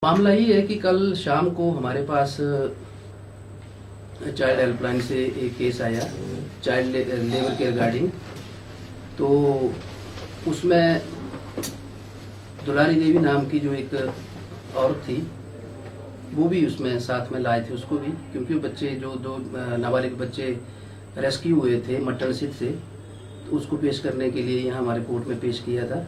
मामला ये है कि कल शाम को हमारे पास चाइल्ड हेल्पलाइन से एक केस आया चाइल्ड लेबर के रिगार्डिंग। तो उसमें दुलारी देवी नाम की जो एक औरत थी वो भी उसमें साथ में लाए थे उसको भी, क्योंकि बच्चे जो दो नाबालिग बच्चे रेस्क्यू हुए थे मटन सिट से, तो उसको पेश करने के लिए यहाँ हमारे कोर्ट में पेश किया था।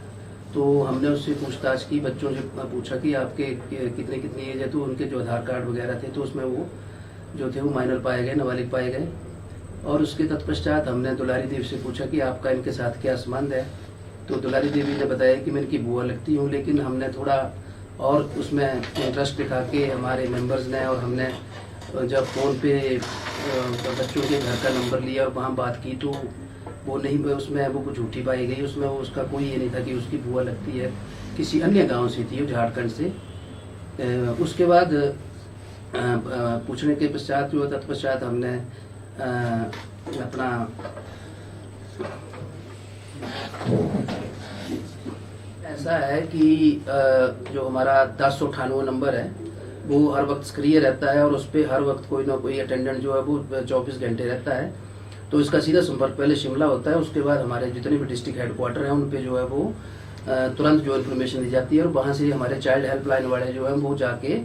तो हमने उससे पूछताछ की, बच्चों से पूछा कि आपके कितने कितनी एज है, तो उनके जो आधार कार्ड वगैरह थे तो उसमें वो जो थे वो माइनर पाए गए, नाबालिग पाए गए। और उसके तत्पश्चात हमने दुलारी देवी से पूछा कि आपका इनके साथ क्या संबंध है। तो दुलारी देवी ने बताया कि मैं इनकी बुआ लगती हूँ, लेकिन हमने थोड़ा और उसमें इंटरेस्ट दिखा के हमारे मेंबर्स ने, और हमने जब फ़ोन पे बच्चों के घर का नंबर लिया और वहाँ बात की तो वो नहीं, उसमें वो कुछ झूठी पाई गई। उसमें वो उसका कोई ये नहीं था कि उसकी बुआ लगती है, किसी अन्य गांव से थी वो, झारखंड से। उसके बाद पूछने के पश्चात जो तत्पश्चात हमने अपना ऐसा है कि जो हमारा 1098 नंबर है वो हर वक्त सक्रिय रहता है और उस पर हर वक्त कोई ना कोई अटेंडेंट जो है वो 24 घंटे रहता है। तो इसका सीधा संपर्क पहले शिमला होता है, उसके बाद हमारे जितने भी डिस्ट्रिक्ट हेडक्वार्टर हैं उन पे जो है वो तुरंत जो इन्फॉर्मेशन दी जाती है, और वहाँ से हमारे चाइल्ड हेल्पलाइन वाले जो है वो जाके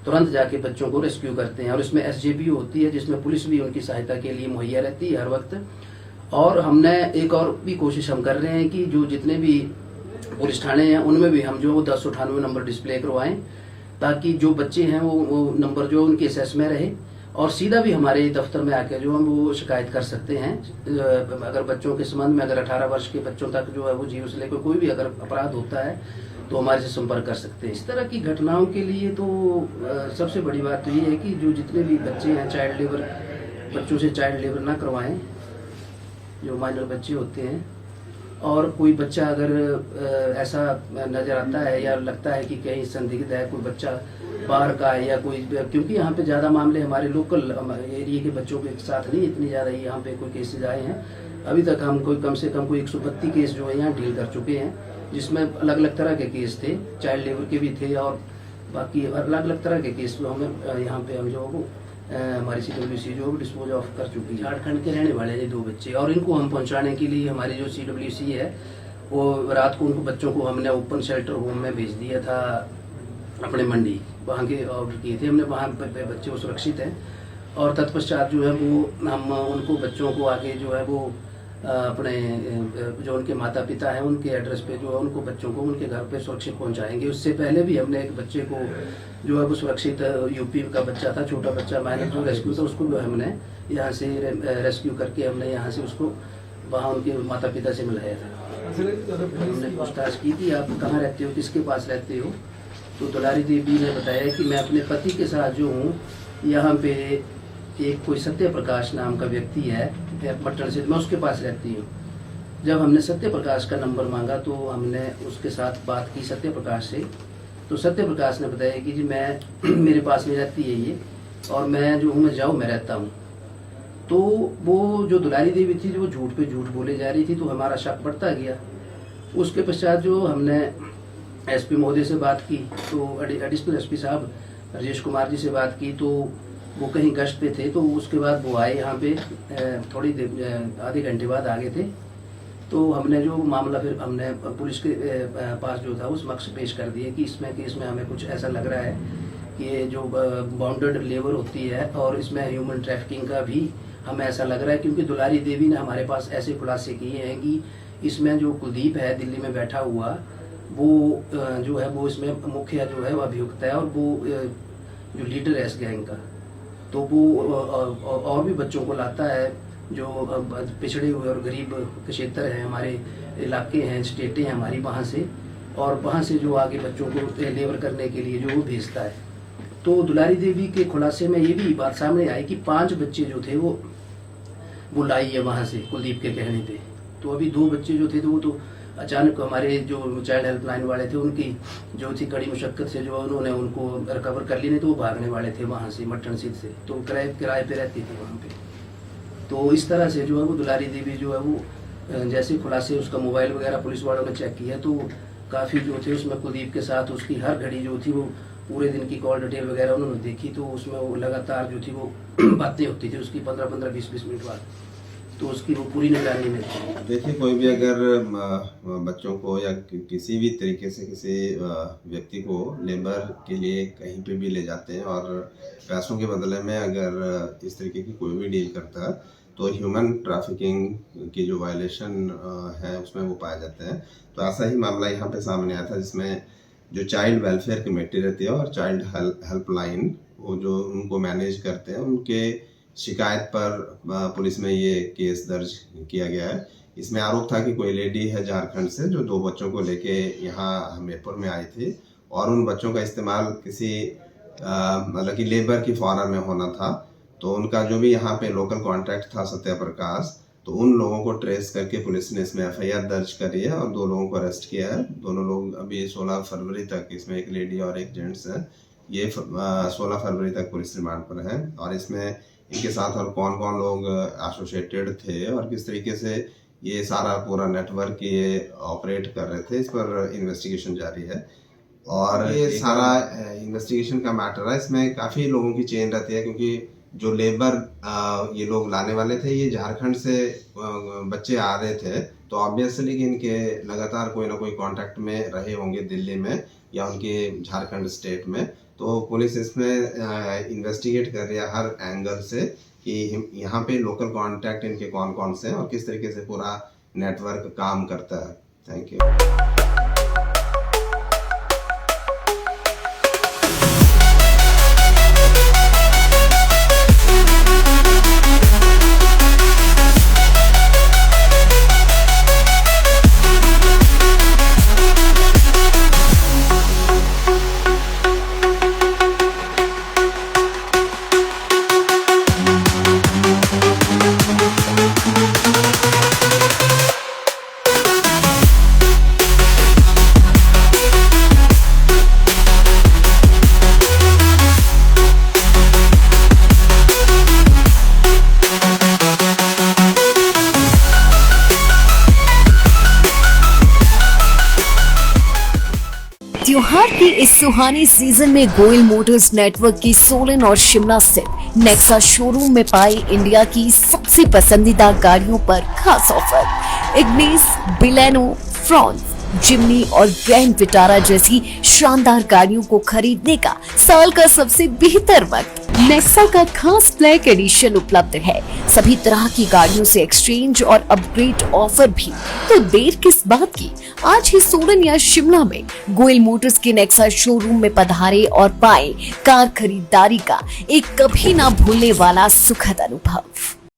तुरंत जाके बच्चों को रेस्क्यू करते हैं। और इसमें SJP होती है जिसमें पुलिस भी उनकी सहायता के लिए मुहैया रहती है हर वक्त। और हमने एक और भी कोशिश हम कर रहे हैं कि जो जितने भी पुलिस थाने हैं उनमें भी हम जो 1098 नंबर डिस्प्ले करवाएं, ताकि जो बच्चे हैं वो नंबर जो उनके एसेस में रहे, और सीधा भी हमारे दफ्तर में आके जो हम वो शिकायत कर सकते हैं। अगर बच्चों के संबंध में, अगर 18 वर्ष के बच्चों तक जो है वो जीव से लेकर कोई भी अगर अपराध होता है तो हमारे से संपर्क कर सकते हैं। इस तरह की घटनाओं के लिए तो सबसे बड़ी बात तो ये है कि जो जितने भी बच्चे हैं चाइल्ड लेबर, बच्चों से चाइल्ड लेबर ना करवाएं, जो माइनर बच्चे होते हैं। और कोई बच्चा अगर ऐसा नज़र आता है या लगता है कि कहीं संदिग्ध है, कोई बच्चा बाहर का है या कोई, क्योंकि यहाँ पे ज़्यादा मामले हमारे लोकल एरिया के बच्चों के साथ नहीं इतनी ज़्यादा यहाँ पे कोई केसेज आए हैं। अभी तक हम कोई कम से कम कोई 132 केस जो है यहाँ डील कर चुके हैं, जिसमें अलग अलग तरह के केस थे, चाइल्ड लेबर के भी थे और बाकी अलग अलग तरह के केस जो हमें यहाँ पे हम जो वो हमारी CWC जो डिस्पोज ऑफ कर चुकी है। झारखंड के रहने वाले हैं 2 बच्चे, और इनको हम पहुंचाने के लिए हमारी जो CWC है वो रात को उनको बच्चों को हमने ओपन शेल्टर होम में भेज दिया था अपने मंडी, वहाँ के ऑर्डर किए थे हमने, वहाँ पे बच्चे वो सुरक्षित हैं। और तत्पश्चात जो है वो हम उनको बच्चों को आगे जो है वो अपने जो उनके माता पिता हैं उनके एड्रेस पे जो है उनको बच्चों को उनके घर पे सुरक्षित पहुंचाएंगे। उससे पहले भी हमने एक बच्चे को जो है वो सुरक्षित, यूपी का बच्चा था, छोटा बच्चा, माइनर जो रेस्क्यू था, उसको जो हमने यहाँ से रेस्क्यू करके हमने यहाँ से उसको वहाँ उनके माता पिता से मिलाया था। हमने पूछताछ की कि आप कहाँ रहते हो, किसके पास रहते हो। तो दुलारी देवी ने बताया कि मैं अपने पति के साथ जो हूँ यहाँ पे एक कोई सत्य प्रकाश नाम का व्यक्ति है पटना से, मैं उसके पास रहती हूँ। जब हमने सत्य प्रकाश का नंबर मांगा तो हमने उसके साथ बात की सत्य प्रकाश से, तो सत्य प्रकाश ने बताया कि जी मैं मेरे पास नहीं रहती है ये, और मैं जो हूँ मैं जाऊँ मैं रहता हूँ। तो वो जो दुलारी देवी थी जो झूठ पे झूठ बोले जा रही थी, तो हमारा शक बढ़ता गया। उसके पश्चात जो हमने SP महोदय से बात की, तो एडिशनल SP साहब राजेश कुमार जी से बात की, तो वो कहीं गश्त पे थे। तो उसके बाद वो आए यहाँ पे, थोड़ी देर आधे घंटे बाद आ गए थे। तो हमने जो मामला फिर हमने पुलिस के पास जो था उस समक्ष पेश कर दिया कि इसमें केस में हमें कुछ ऐसा लग रहा है कि ये जो बाउंडेड लेबर होती है और इसमें ह्यूमन ट्रैफिकिंग का भी हमें ऐसा लग रहा है, क्योंकि दुलारी देवी ने हमारे पास ऐसे खुलासे किए हैं कि इसमें जो कुलदीप है दिल्ली में बैठा हुआ, वो जो है वो इसमें मुख्य जो है वो अभियुक्त है, और वो जो लीडर है इस गैंग का। तो वो और भी बच्चों को लाता है जो पिछड़े हुए और गरीब क्षेत्र हैं, हमारे इलाके हैं, स्टेटें हैं हमारी, वहाँ से, और वहाँ से जो आगे बच्चों को लेबर करने के लिए जो वो भेजता है। तो दुलारी देवी के खुलासे में ये भी बात सामने आई कि 5 बच्चे जो थे वो लाई है वहाँ से कुलदीप के कहने पे। तो अभी 2 बच्चे जो थे तो वो तो अचानक हमारे जो चाइल्ड हेल्पलाइन वाले थे उनकी जो थी कड़ी मुशक्कत से जो उन्होंने उनको रिकवर कर ली, नहीं तो वो भागने वाले थे वहाँ से मटन सीट से, तो किराए पे रहती थी वहाँ पे। तो इस तरह से जो है वो दुलारी देवी जो है वो जैसे खुलासे, उसका मोबाइल वगैरह पुलिस वालों ने चेक किया तो काफ़ी जो थे उसमें कुलदीप के साथ उसकी हर घड़ी जो थी वो पूरे दिन की कॉल डिटेल वगैरह उन्होंने देखी, तो उसमें वो लगातार जो थी वो बातें होती थी उसकी 15-15, 20-20 मिनट बाद, तो उसकी वो पूरी निगरानी में थी। देखिए, कोई भी अगर बच्चों को या किसी भी तरीके से किसी व्यक्ति को लेबर के लिए कहीं पे भी ले जाते हैं और पैसों के बदले में अगर इस तरीके की कोई भी डील करता है तो ह्यूमन ट्रैफिकिंग की जो वायलेशन है उसमें वो पाए जाते हैं। तो ऐसा ही मामला यहाँ पे सामने आया था, जिसमें जो चाइल्ड वेलफेयर कमेटी रहती है और चाइल्ड हेल्पलाइन, वो जो उनको मैनेज करते हैं, उनके शिकायत पर पुलिस में ये केस दर्ज किया गया है। इसमें आरोप था कि कोई लेडी है झारखंड से जो 2 बच्चों को लेके यहाँ हमीरपुर में आई थी और उन बच्चों का इस्तेमाल किसी मतलब कि लेबर की फॉर्म में होना था। तो उनका जो भी यहाँ पे लोकल कॉन्टैक्ट था सत्या प्रकाश, तो उन लोगों को ट्रेस करके पुलिस ने इसमें FIR दर्ज करी है और 2 लोगों को अरेस्ट किया है। दोनों लोग अभी 16 फरवरी तक, इसमें एक लेडी और एक जेंट्स है, ये 16 फरवरी तक पुलिस रिमांड पर है। और इसमें इनके साथ और कौन कौन लोग एसोसिएटेड थे और किस तरीके से ये सारा पूरा नेटवर्क ये ऑपरेट कर रहे थे, इस पर इन्वेस्टिगेशन जारी है। और ये सारा इन्वेस्टिगेशन का मैटर है, इसमें काफ़ी लोगों की चेन रहती है, क्योंकि जो लेबर ये लोग लाने वाले थे, ये झारखंड से बच्चे आ रहे थे, तो ऑब्वियसली कि इनके लगातार कोई ना कोई कांटेक्ट में रहे होंगे दिल्ली में या उनके झारखंड स्टेट में। तो पुलिस इसमें इन्वेस्टिगेट कर रही है हर एंगल से कि यहाँ पे लोकल कांटेक्ट इनके कौन कौन से हैं और किस तरीके से पूरा नेटवर्क काम करता है। Thank you. त्योहार के इस सुहाने सीजन में गोयल मोटर्स नेटवर्क की सोलन और शिमला स्थित नेक्सा शोरूम में पाई इंडिया की सबसे पसंदीदा गाड़ियों पर खास ऑफर। इग्निस, बिलेनो, फ्रॉन्स, जिम्नी और ग्रैंड विटारा जैसी शानदार गाड़ियों को खरीदने का साल का सबसे बेहतर वक्त। नेक्सा का खास ब्लैक एडिशन उपलब्ध है। सभी तरह की गाड़ियों से एक्सचेंज और अपग्रेड ऑफर भी। तो देर किस बात की, आज ही सोलन या शिमला में गोयल मोटर्स के नेक्सा शोरूम में पधारे और पाए कार खरीदारी का एक कभी ना भूलने वाला सुखद अनुभव।